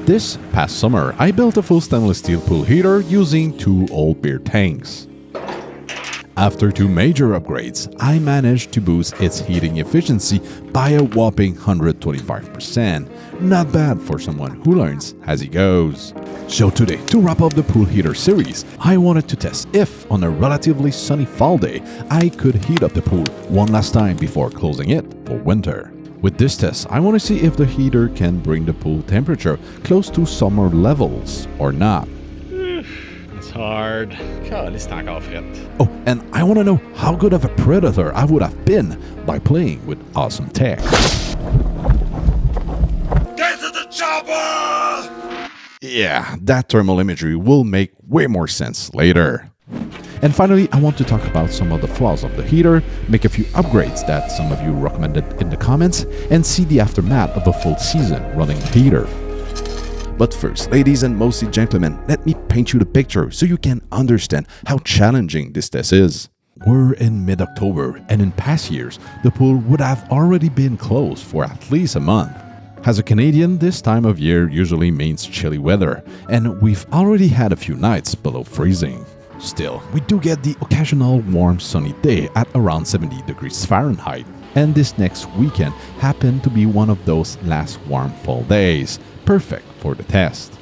This past summer, I built a full stainless steel pool heater using 2 old beer tanks. After 2 major upgrades, I managed to boost its heating efficiency by a whopping 125%. Not bad for someone who learns as he goes. So today, to wrap up the pool heater series, I wanted to test if, on a relatively sunny fall day, I could heat up the pool one last time before closing it for winter. With this test, I want to see if the heater can bring the pool temperature close to summer levels or not. It's hard. God, it's not off yet. Oh, and I want to know how good of a predator I would have been by playing with awesome tech. Get to the chopper! Yeah, that thermal imagery will make way more sense later. And finally, I want to talk about some of the flaws of the heater, make a few upgrades that some of you recommended in the comments, and see the aftermath of a full season running the heater. But first, ladies and mostly gentlemen, let me paint you the picture so you can understand how challenging this test is. We're in mid-October, and in past years, the pool would have already been closed for at least a month. As a Canadian, this time of year usually means chilly weather, and we've already had a few nights below freezing. Still, we do get the occasional warm sunny day at around 70 degrees Fahrenheit, and this next weekend happened to be one of those last warm fall days, perfect for the test.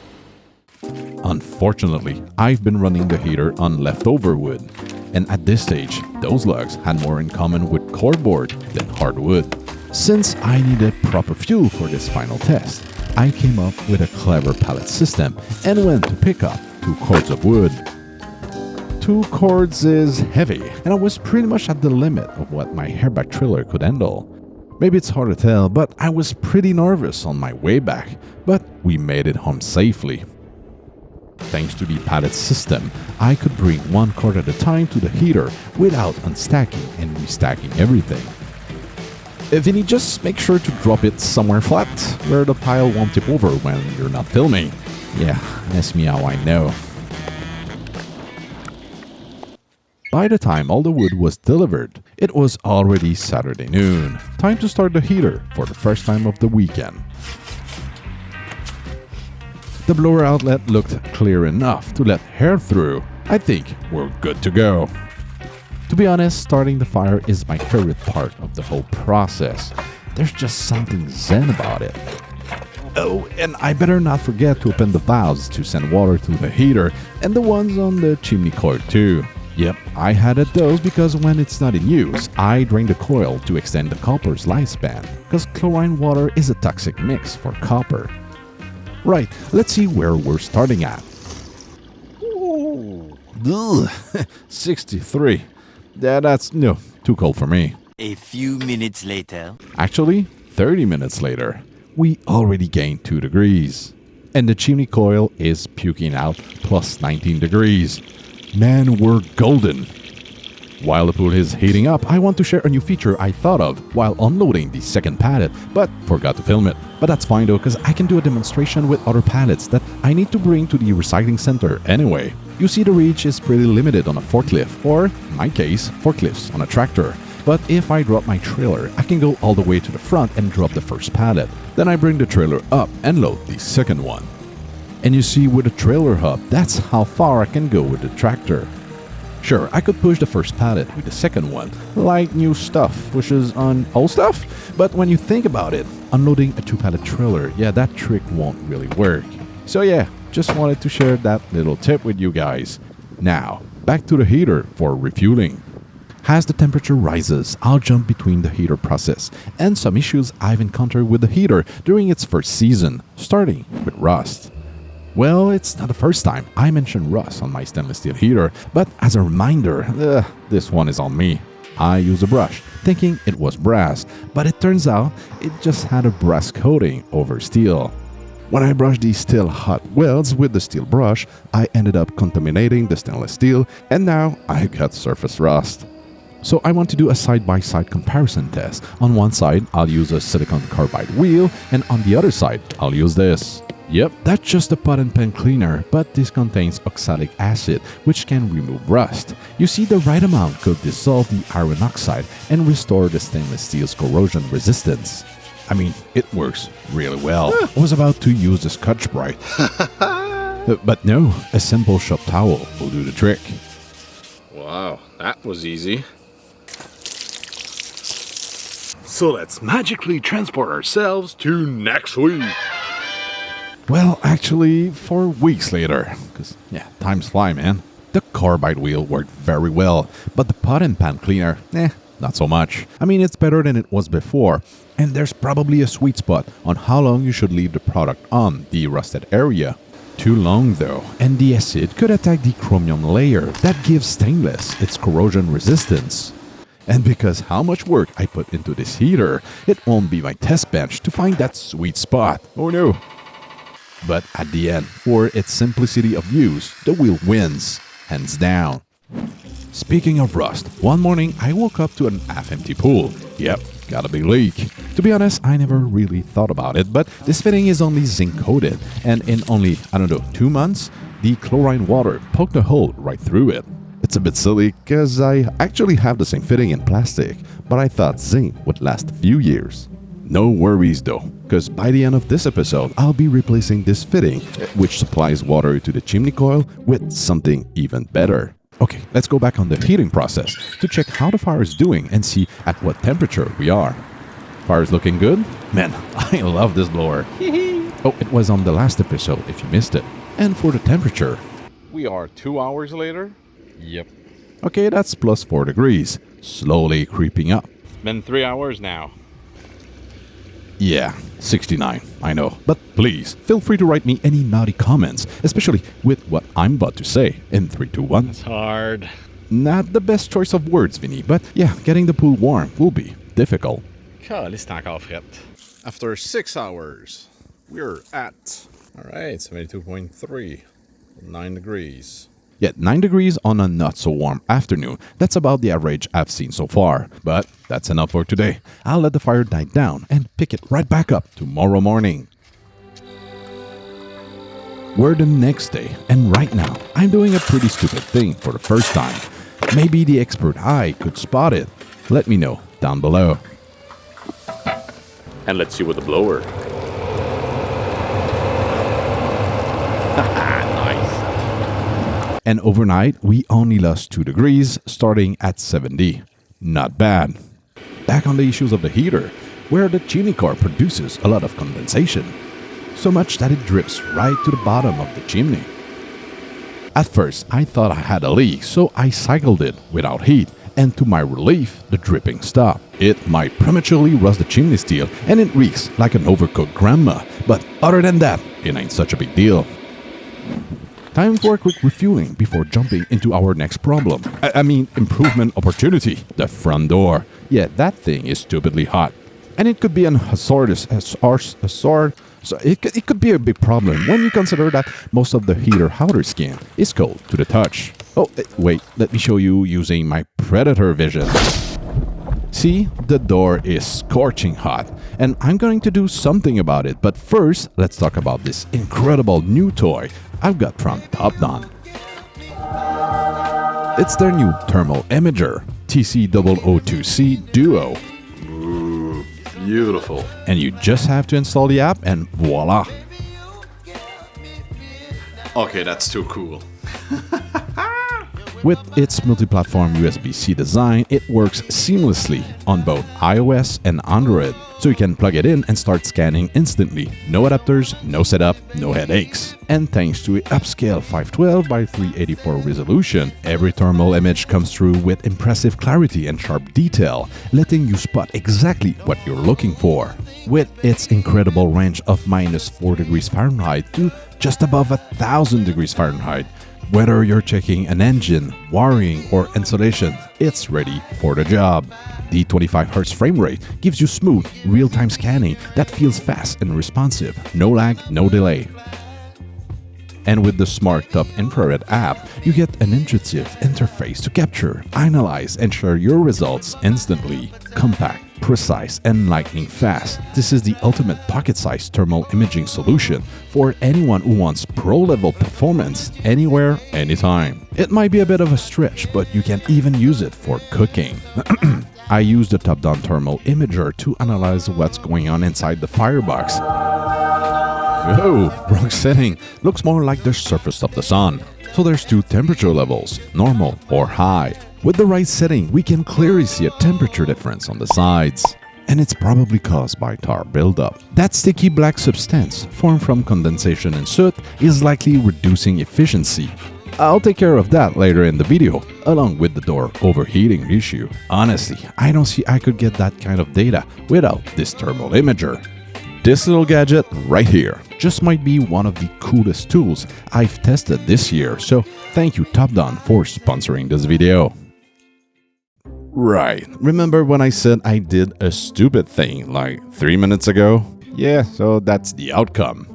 Unfortunately, I've been running the heater on leftover wood, and at this stage, those logs had more in common with cardboard than hardwood. Since I needed proper fuel for this final test, I came up with a clever pellet system and went to pick up 2 cords of wood. 2 cords is heavy, and I was pretty much at the limit of what my hairback trailer could handle. Maybe it's hard to tell, but I was pretty nervous on my way back, but we made it home safely. Thanks to the pallet system, I could bring 1 cord at a time to the heater without unstacking and restacking everything. Viny, just make sure to drop it somewhere flat, where the pile won't tip over when you're not filming. Yeah, ask me how I know. By the time all the wood was delivered, it was already Saturday noon. Time to start the heater for the first time of the weekend. The blower outlet looked clear enough to let air through. I think we're good to go. To be honest, starting the fire is my favorite part of the whole process. There's just something zen about it. Oh, and I better not forget to open the valves to send water to the heater and the ones on the chimney coil too. Yep, I added those because when it's not in use, I drain the coil to extend the copper's lifespan, because chlorine water is a toxic mix for copper. Right, let's see where we're starting at. Ooh, 63. Yeah, that's too cold for me. A few minutes later. Actually, 30 minutes later, we already gained 2 degrees. And the chimney coil is puking out plus 19 degrees. Man, we're golden. While the pool is heating up, I want to share a new feature I thought of while unloading the second pallet, but forgot to film it. But that's fine though, because I can do a demonstration with other pallets that I need to bring to the recycling center anyway. You see, the reach is pretty limited on a forklift, or in my case, forklifts on a tractor. But if I drop my trailer, I can go all the way to the front and drop the first pallet. Then I bring the trailer up and load the second one. And you see, with the trailer hub, that's how far I can go with the tractor. Sure, I could push the first pallet with the second one, like new stuff pushes on old stuff, but when you think about it, unloading a 2-pallet trailer, yeah, that trick won't really work. So yeah, just wanted to share that little tip with you guys. Now, back to the heater for refueling. As the temperature rises, I'll jump between the heater process and some issues I've encountered with the heater during its first season, starting with rust. Well, it's not the first time I mentioned rust on my stainless steel heater, but as a reminder, this one is on me. I used a brush, thinking it was brass, but it turns out it just had a brass coating over steel. When I brushed these still hot welds with the steel brush, I ended up contaminating the stainless steel, and now I got surface rust. So I want to do a side-by-side comparison test. On one side, I'll use a silicon carbide wheel, and on the other side, I'll use this. Yep, that's just a pot and pan cleaner, but this contains oxalic acid, which can remove rust. You see, the right amount could dissolve the iron oxide and restore the stainless steel's corrosion resistance. I mean, it works really well. I was about to use the Scotch-Brite. But no, a simple shop towel will do the trick. Wow, that was easy. So let's magically transport ourselves to next week. Well, actually, 4 weeks later. Because, yeah, times fly, man. The carbide wheel worked very well, but the pot and pan cleaner, not so much. I mean, it's better than it was before, and there's probably a sweet spot on how long you should leave the product on the rusted area. Too long though, and the acid could attack the chromium layer that gives stainless its corrosion resistance. And because how much work I put into this heater, it won't be my test bench to find that sweet spot. Oh no. But at the end, for its simplicity of use, the wheel wins, hands down. Speaking of rust, one morning I woke up to an half-empty pool. Yep, got a big leak. To be honest, I never really thought about it, but this fitting is only zinc coated, and in only, 2 months, the chlorine water poked a hole right through it. It's a bit silly, cause I actually have the same fitting in plastic, but I thought zinc would last a few years. No worries though, cause by the end of this episode, I'll be replacing this fitting, which supplies water to the chimney coil, with something even better. Okay, let's go back on the heating process to check how the fire is doing and see at what temperature we are. Fire's looking good? Man, I love this blower. Oh, it was on the last episode if you missed it. And for the temperature, We are 2 hours later. Yep. okay, that's plus 4 degrees, slowly creeping up. Been 3 hours now. Yeah, 69, I know. But please, feel free to write me any naughty comments, especially with what I'm about to say in 3, 2, 1. It's hard. Not the best choice of words, Viny, but yeah, getting the pool warm will be difficult. Caliste, c'est encore fret. After 6 hours, we're at, alright, 72.3, 9 degrees. Yet 9 degrees on a not so warm afternoon, that's about the average I've seen so far. But that's enough for today. I'll let the fire die down and pick it right back up tomorrow morning. We're the next day, and right now, I'm doing a pretty stupid thing for the first time. Maybe the expert eye could spot it. Let me know down below. And let's see with the blower. And overnight, we only lost 2 degrees, starting at 70. Not bad. Back on the issues of the heater, where the chimney core produces a lot of condensation. So much that it drips right to the bottom of the chimney. At first, I thought I had a leak, so I cycled it without heat, and to my relief, the dripping stopped. It might prematurely rust the chimney steel, and it reeks like an overcooked grandma, but other than that, it ain't such a big deal. Time for a quick refueling before jumping into our next problem. I mean, improvement opportunity. The front door. Yeah, that thing is stupidly hot. And it could be an hazardous, so it could be a big problem when you consider that most of the heater outer skin is cold to the touch. Oh, wait, let me show you using my Predator vision. See, the door is scorching hot, and I'm going to do something about it. But first, let's talk about this incredible new toy I've got from Top Don. It's their new thermal imager, TC002C Duo. Ooh, beautiful. And you just have to install the app and voila. Okay, that's too cool. With its multi-platform USB-C design, it works seamlessly on both iOS and Android, so you can plug it in and start scanning instantly. No adapters, no setup, no headaches. And thanks to an upscale 512 by 384 resolution, every thermal image comes through with impressive clarity and sharp detail, letting you spot exactly what you're looking for. With its incredible range of -4 degrees Fahrenheit to just above 1,000 degrees Fahrenheit, whether you're checking an engine, wiring, or insulation, it's ready for the job. The 25Hz frame rate gives you smooth, real-time scanning that feels fast and responsive. No lag, no delay. And with the Smart Top Infrared app, you get an intuitive interface to capture, analyze, and share your results instantly. Compact, precise, and lightning fast. This is the ultimate pocket-sized thermal imaging solution for anyone who wants pro-level performance anywhere, anytime. It might be a bit of a stretch, but you can even use it for cooking. I used the top-down thermal imager to analyze what's going on inside the firebox. Oh, wrong setting. Looks more like the surface of the sun. So there's two temperature levels, normal or high. With the right setting, we can clearly see a temperature difference on the sides. And it's probably caused by tar buildup. That sticky black substance, formed from condensation and soot, is likely reducing efficiency. I'll take care of that later in the video, along with the door overheating issue. Honestly, I don't see I could get that kind of data without this thermal imager. This little gadget right here just might be one of the coolest tools I've tested this year, so thank you TopDon for sponsoring this video. Right, remember when I said I did a stupid thing like 3 minutes ago? Yeah, so that's the outcome.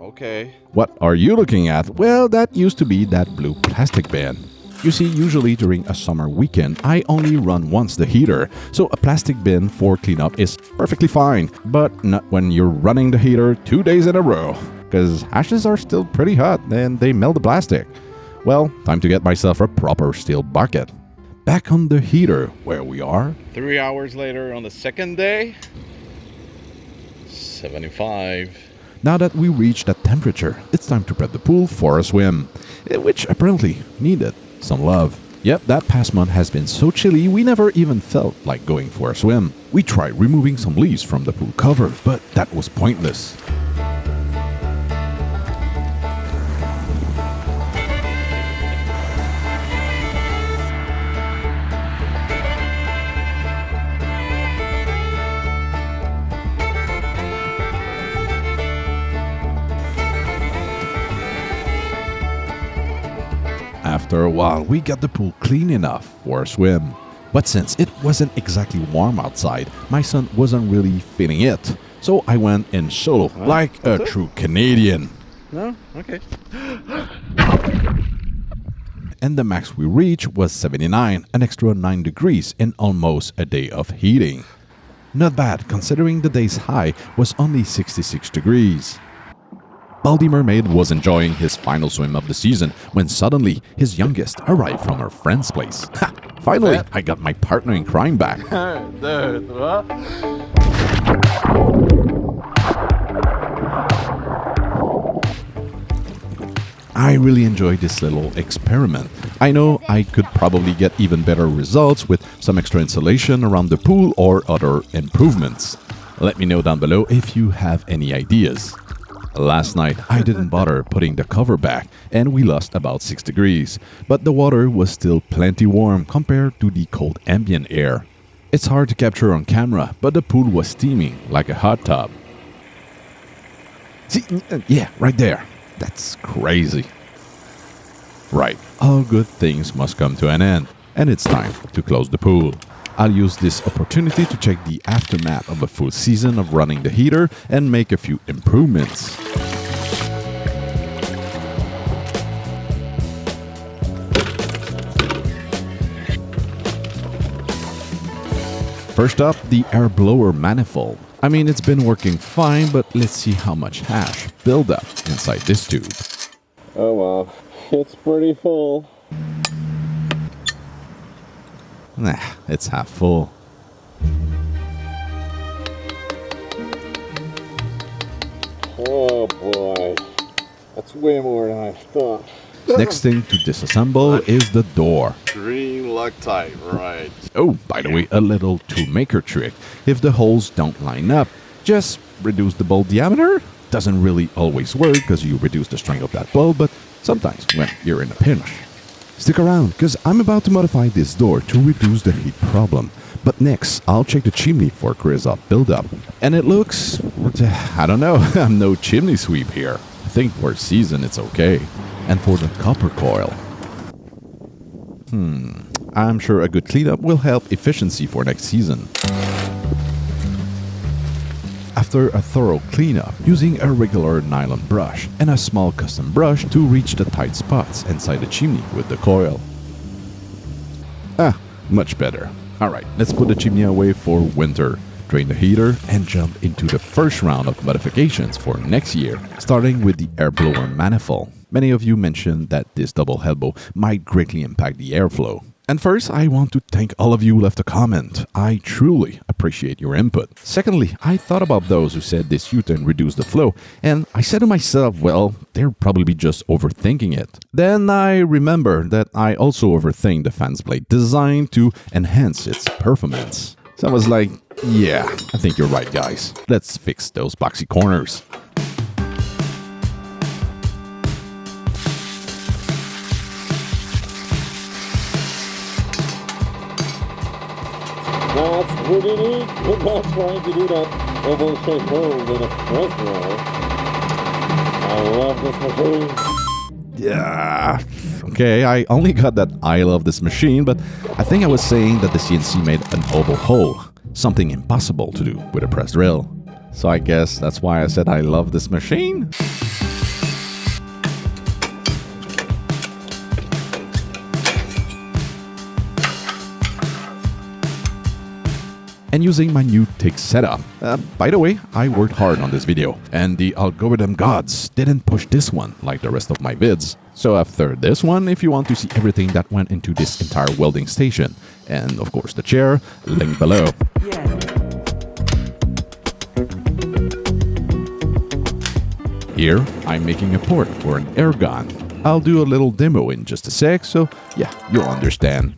Okay. What are you looking at? Well, that used to be that blue plastic bin. You see, usually during a summer weekend, I only run once the heater, so a plastic bin for cleanup is perfectly fine, but not when you're running the heater 2 days in a row, because ashes are still pretty hot and they melt the plastic. Well, time to get myself a proper steel bucket. Back on the heater, where we are. 3 hours later on the second day. 75. Now that we reached that temperature, it's time to prep the pool for a swim, which apparently needed some love. Yep, that past month has been so chilly we never even felt like going for a swim. We tried removing some leaves from the pool cover, but that was pointless. After a while, we got the pool clean enough for a swim. But since it wasn't exactly warm outside, my son wasn't really feeling it. So I went in solo, like a true Canadian. No? Okay. And the max we reached was 79, an extra 9 degrees in almost a day of heating. Not bad, considering the day's high was only 66 degrees. Baldy Mermaid was enjoying his final swim of the season when suddenly his youngest arrived from her friend's place. Ha! Finally, I got my partner in crime back. I really enjoyed this little experiment. I know I could probably get even better results with some extra insulation around the pool or other improvements. Let me know down below if you have any ideas. Last night, I didn't bother putting the cover back and we lost about 6 degrees, but the water was still plenty warm compared to the cold ambient air. It's hard to capture on camera, but the pool was steaming like a hot tub. See, yeah, right there. That's crazy. Right, all good things must come to an end, and it's time to close the pool. I'll use this opportunity to check the aftermath of a full season of running the heater and make a few improvements. First up, the air blower manifold. I mean, it's been working fine, but let's see how much hash build up inside this tube. Oh wow, it's pretty full. Nah, it's half full. Oh boy, that's way more than I thought. Next thing to disassemble is the door. Green Loctite, right. Oh, by the way, a little toolmaker trick. If the holes don't line up, just reduce the bulb diameter. Doesn't really always work because you reduce the strength of that bulb, but sometimes when you're in a pinch. Stick around, because I'm about to modify this door to reduce the heat problem. But next, I'll check the chimney for creosote buildup. And it looks, I don't know, I'm no chimney sweep here. I think for a season it's okay. And for the copper coil, I'm sure a good cleanup will help efficiency for next season. After a thorough cleanup, using a regular nylon brush and a small custom brush to reach the tight spots inside the chimney with the coil. Much better. Alright, let's put the chimney away for winter, drain the heater, and jump into the first round of modifications for next year, starting with the air blower manifold. Many of you mentioned that this double elbow might greatly impact the airflow. And first, I want to thank all of you who left a comment. I truly appreciate your input. Secondly, I thought about those who said this U-turn reduced the flow, and I said to myself, well, they're probably just overthinking it. Then I remember that I also overthink the fan's blade design to enhance its performance. So I was like, yeah, I think you're right, guys. Let's fix those boxy corners. That's pretty neat. Good luck trying to do that oval-shaped mold in a press roll. I love this machine. Yeah. Okay, I only got that I love this machine, but I think I was saying that the CNC made an oval hole. Something impossible to do with a press drill. So I guess that's why I said I love this machine. And using my new TIG setup. By the way, I worked hard on this video, and the algorithm gods didn't push this one like the rest of my vids. So after this one, if you want to see everything that went into this entire welding station, and of course the chair, link below. Here, I'm making a port for an air gun. I'll do a little demo in just a sec, so yeah, you'll understand.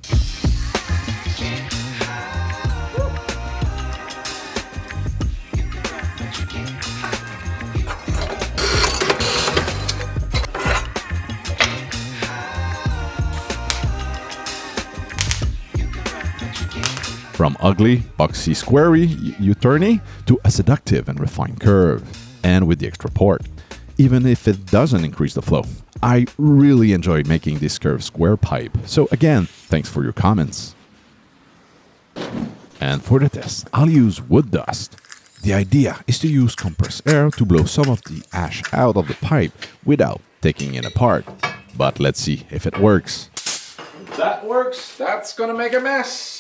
From ugly, boxy, squarey, U-turny to a seductive and refined curve. And with the extra port. Even if it doesn't increase the flow. I really enjoy making this curved square pipe. So again, thanks for your comments. And for the test, I'll use wood dust. The idea is to use compressed air to blow some of the ash out of the pipe without taking it apart. But let's see if it works. If that works, that's gonna make a mess.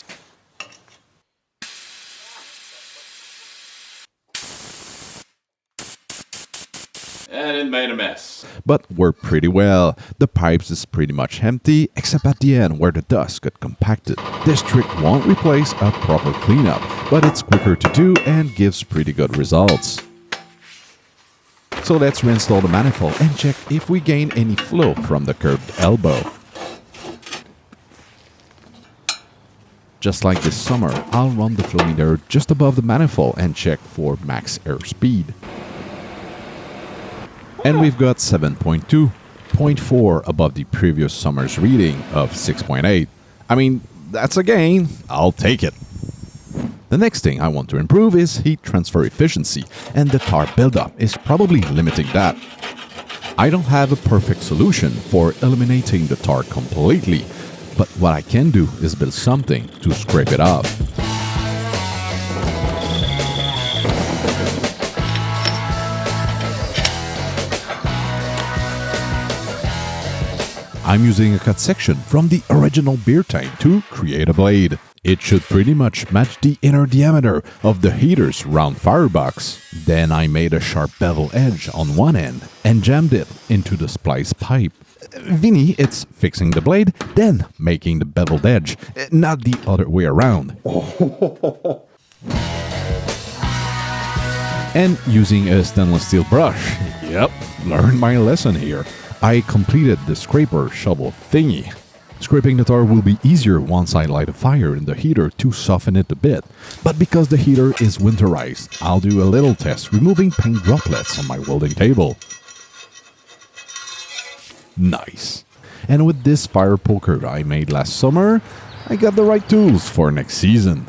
And it made a mess. But worked pretty well. The pipes is pretty much empty, except at the end where the dust got compacted. This trick won't replace a proper cleanup, but it's quicker to do and gives pretty good results. So let's reinstall the manifold and check if we gain any flow from the curved elbow. Just like this summer, I'll run the flow meter just above the manifold and check for max air speed. And we've got 7.2, 0.4 above the previous summer's reading of 6.8. I mean, that's a gain. I'll take it. The next thing I want to improve is heat transfer efficiency, and the tar buildup is probably limiting that. I don't have a perfect solution for eliminating the tar completely, but what I can do is build something to scrape it off. I'm using a cut section from the original beer tank to create a blade. It should pretty much match the inner diameter of the heater's round firebox. Then I made a sharp bevel edge on one end and jammed it into the splice pipe. Viny, it's fixing the blade, then making the beveled edge, not the other way around. And using a stainless steel brush. Yep, learned my lesson here. I completed the scraper shovel thingy. Scraping the tar will be easier once I light a fire in the heater to soften it a bit. But because the heater is winterized, I'll do a little test removing paint droplets on my welding table. Nice. And with this fire poker I made last summer, I got the right tools for next season.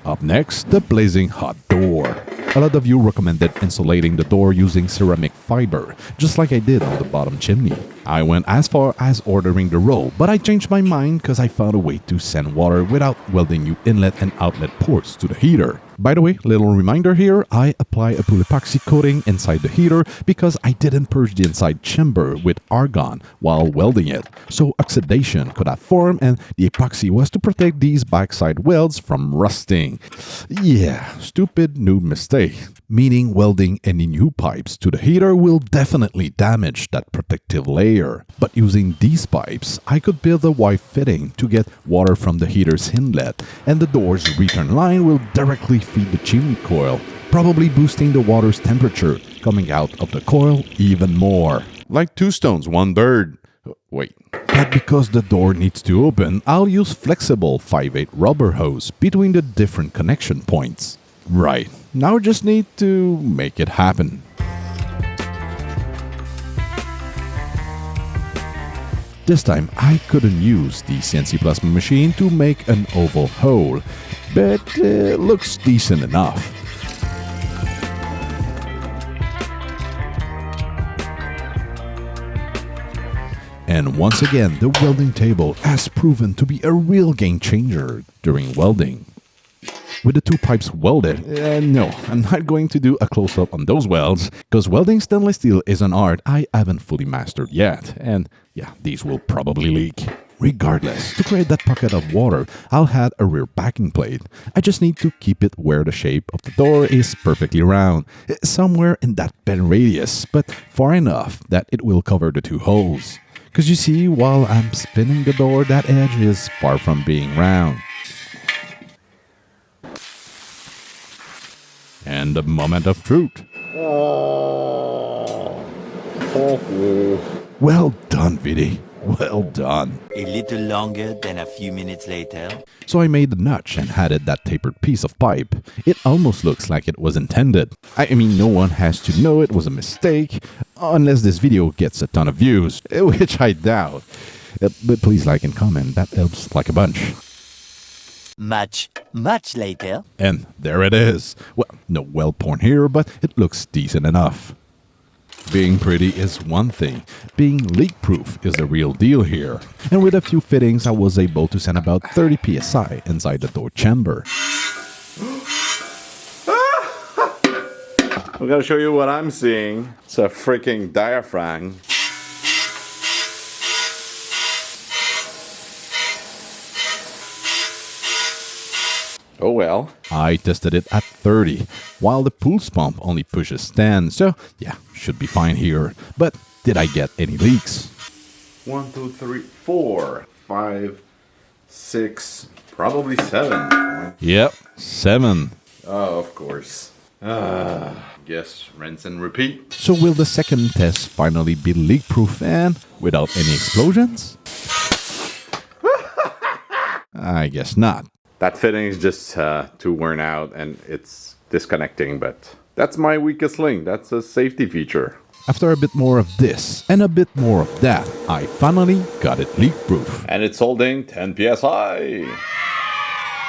Up next, the blazing hot door. A lot of you recommended insulating the door using ceramic fiber, just like I did on the bottom chimney. I went as far as ordering the roll, but I changed my mind because I found a way to send water without welding new inlet and outlet ports to the heater. By the way, little reminder here, I apply a pool epoxy coating inside the heater because I didn't purge the inside chamber with argon while welding it, so oxidation could have formed and the epoxy was to protect these backside welds from rusting. Yeah, stupid noob mistake. meaning welding any new pipes to the heater will definitely damage that protective layer. But using these pipes, I could build a wide fitting to get water from the heater's inlet, and the door's return line will directly feed the chimney coil, probably boosting the water's temperature coming out of the coil even more. Like 2 stones, 1 bird. Wait. But because the door needs to open, I'll use flexible 5/8 rubber hose between the different connection points. Right, now I just need to make it happen. This time I couldn't use the CNC plasma machine to make an oval hole, but it looks decent enough. And once again, the welding table has proven to be a real game changer during welding. With the 2 pipes welded, no, I'm not going to do a close-up on those welds, because welding stainless steel is an art I haven't fully mastered yet, and yeah, these will probably leak. Regardless, to create that pocket of water, I'll add a rear backing plate. I just need to keep it where the shape of the door is perfectly round, somewhere in that bend radius, but far enough that it will cover the 2 holes. Because you see, while I'm spinning the door, that edge is far from being round. And the moment of truth. Oh, thank you. Well done, Viny. Well done. A little longer than a few minutes later. So I made the notch and added that tapered piece of pipe. It almost looks like it was intended. I mean, no one has to know it was a mistake, unless this video gets a ton of views, which I doubt. But please like and comment, that helps like a bunch. Much later. And there it is. Well, no weld porn here, but it looks decent enough. Being pretty is one thing, being leak-proof is the real deal here. And with a few fittings, I was able to send about 30 psi inside the door chamber. I'm gonna show you what I'm seeing. It's a freaking diaphragm. Oh well. I tested it at 30, while the pulse pump only pushes 10, so yeah, should be fine here. But did I get any leaks? 1, 2, 3, 4, 5, 6, probably 7. Yep, 7. Oh, of course. Guess rinse and repeat. So will the second test finally be leak-proof and without any explosions? I guess not. That fitting is just too worn out and it's disconnecting, but that's my weakest link. That's a safety feature. After a bit more of this and a bit more of that, I finally got it leak-proof. And it's holding 10 psi.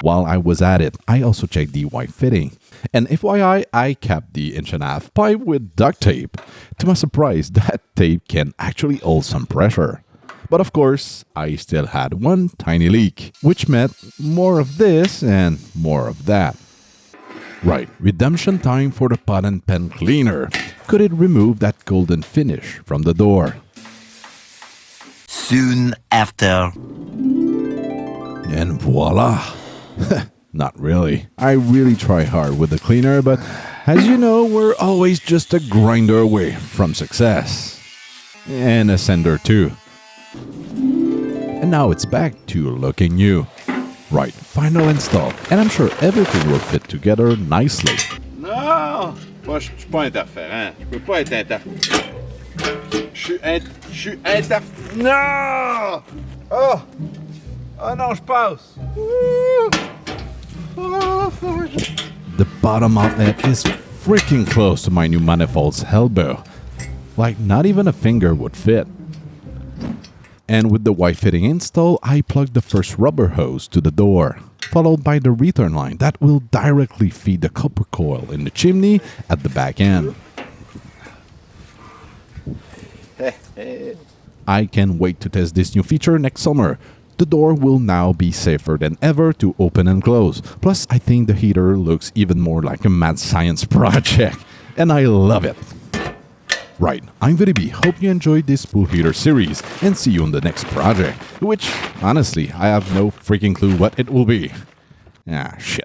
While I was at it, I also checked the white fitting. And FYI, I capped the 1.5-inch pipe with duct tape. To my surprise, that tape can actually hold some pressure. But of course, I still had one tiny leak, which meant more of this and more of that. Right, redemption time for the pot and pen cleaner. Could it remove that golden finish from the door? Soon after. And voila! Not really. I really try hard with the cleaner, but as you know, we're always just a grinder away from success. And a sender too. And now it's back to looking new. Right, final install, and I'm sure everything will fit together nicely. Non! Moi, je suis pas interférent. Je peux pas être interférent. Je suis interférent. Non! Oh! Oh non, je passe! The bottom outlet is freaking close to my new manifold's elbow. Like not even a finger would fit. And with the white fitting install, I plugged the first rubber hose to the door, followed by the return line that will directly feed the copper coil in the chimney at the back end. I can't wait to test this new feature next summer. The door will now be safer than ever to open and close. Plus, I think the heater looks even more like a mad science project, and I love it. Right, I'm Viny. Hope you enjoyed this pool heater series, and see you on the next project, which, honestly, I have no freaking clue what it will be. Ah, shit.